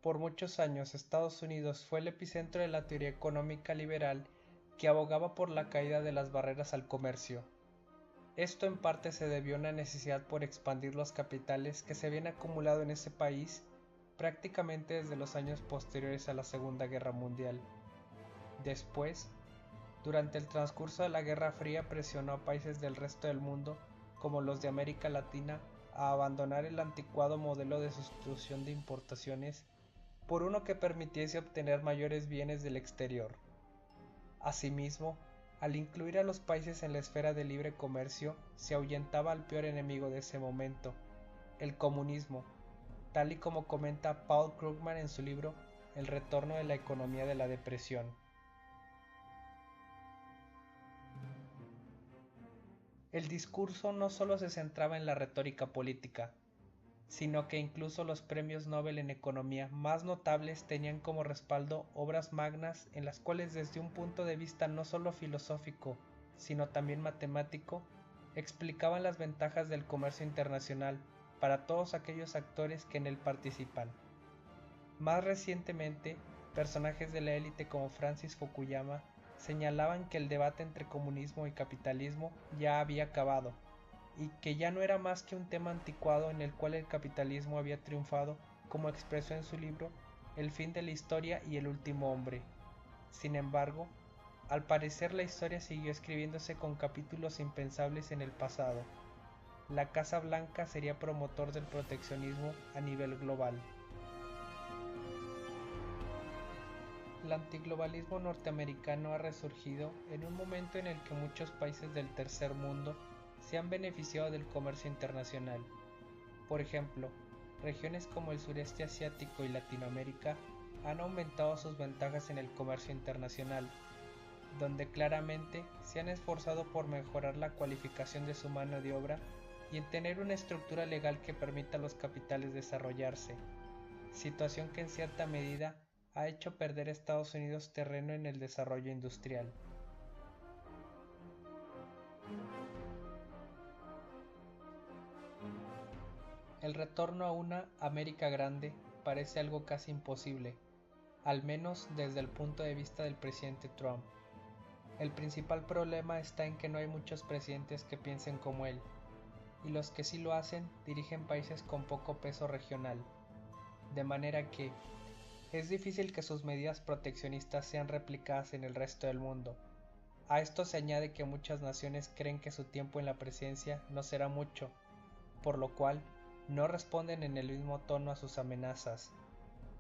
Por muchos años Estados Unidos fue el epicentro de la teoría económica liberal que abogaba por la caída de las barreras al comercio. Esto en parte se debió a una necesidad por expandir los capitales que se habían acumulado en ese país prácticamente desde los años posteriores a la Segunda Guerra Mundial. Después, durante el transcurso de la Guerra Fría presionó a países del resto del mundo, como los de América Latina, a abandonar el anticuado modelo de sustitución de importaciones por uno que permitiese obtener mayores bienes del exterior. Asimismo, al incluir a los países en la esfera de libre comercio, se ahuyentaba al peor enemigo de ese momento, el comunismo, tal y como comenta Paul Krugman en su libro El retorno de la economía de la depresión. El discurso no solo se centraba en la retórica política, sino que incluso los premios Nobel en economía más notables tenían como respaldo obras magnas en las cuales desde un punto de vista no solo filosófico, sino también matemático, explicaban las ventajas del comercio internacional para todos aquellos actores que en él participan. Más recientemente, personajes de la élite como Francis Fukuyama señalaban que el debate entre comunismo y capitalismo ya había acabado, y que ya no era más que un tema anticuado en el cual el capitalismo había triunfado, como expresó en su libro El fin de la historia y el último hombre. Sin embargo, al parecer la historia siguió escribiéndose con capítulos impensables en el pasado. La Casa Blanca sería promotor del proteccionismo a nivel global. El antiglobalismo norteamericano ha resurgido en un momento en el que muchos países del tercer mundo se han beneficiado del comercio internacional. Por ejemplo, regiones como el sureste asiático y Latinoamérica han aumentado sus ventajas en el comercio internacional, donde claramente se han esforzado por mejorar la cualificación de su mano de obra y en tener una estructura legal que permita a los capitales desarrollarse, situación que en cierta medida ha hecho perder a Estados Unidos terreno en el desarrollo industrial. El retorno a una América grande parece algo casi imposible, al menos desde el punto de vista del presidente Trump. El principal problema está en que no hay muchos presidentes que piensen como él, y los que sí lo hacen dirigen países con poco peso regional, de manera que es difícil que sus medidas proteccionistas sean replicadas en el resto del mundo. A esto se añade que muchas naciones creen que su tiempo en la presidencia no será mucho, por lo cual no responden en el mismo tono a sus amenazas,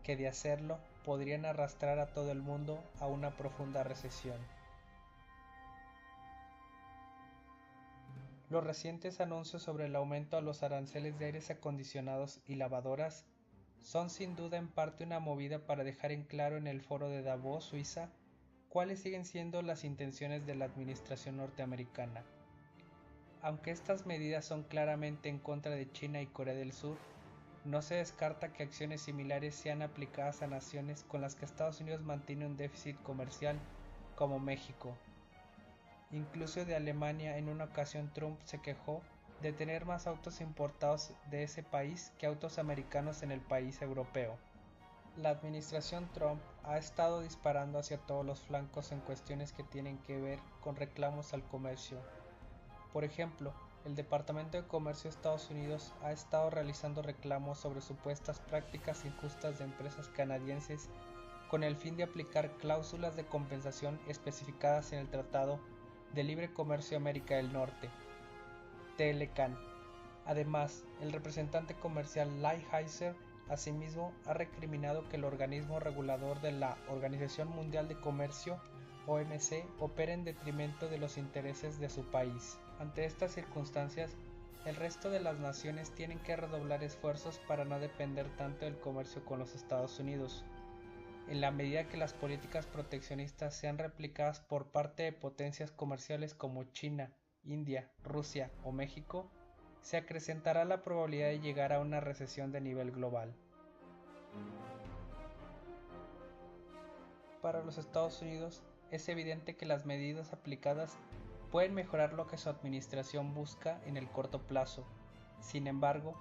que de hacerlo podrían arrastrar a todo el mundo a una profunda recesión. Los recientes anuncios sobre el aumento a los aranceles de aires acondicionados y lavadoras son sin duda en parte una movida para dejar en claro en el foro de Davos, Suiza, cuáles siguen siendo las intenciones de la administración norteamericana. Aunque estas medidas son claramente en contra de China y Corea del Sur, no se descarta que acciones similares sean aplicadas a naciones con las que Estados Unidos mantiene un déficit comercial, como México. Incluso de Alemania, en una ocasión Trump se quejó de tener más autos importados de ese país que autos americanos en el país europeo. La administración Trump ha estado disparando hacia todos los flancos en cuestiones que tienen que ver con reclamos al comercio. Por ejemplo, el Departamento de Comercio de Estados Unidos ha estado realizando reclamos sobre supuestas prácticas injustas de empresas canadienses con el fin de aplicar cláusulas de compensación especificadas en el Tratado de Libre Comercio América del Norte, TLCAN. Además, el representante comercial Lighthizer asimismo ha recriminado que el organismo regulador de la Organización Mundial de Comercio, OMC, opere en detrimento de los intereses de su país. Ante estas circunstancias, el resto de las naciones tienen que redoblar esfuerzos para no depender tanto del comercio con los Estados Unidos. En la medida que las políticas proteccionistas sean replicadas por parte de potencias comerciales como China, India, Rusia o México, se acrecentará la probabilidad de llegar a una recesión de nivel global. Para los Estados Unidos, es evidente que las medidas aplicadas pueden mejorar lo que su administración busca en el corto plazo. Sin embargo,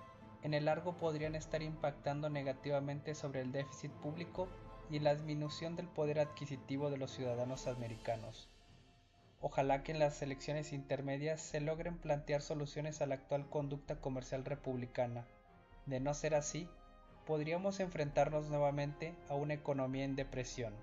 en el largo podrían estar impactando negativamente sobre el déficit público y la disminución del poder adquisitivo de los ciudadanos americanos. Ojalá que en las elecciones intermedias se logren plantear soluciones a la actual conducta comercial republicana. De no ser así, podríamos enfrentarnos nuevamente a una economía en depresión.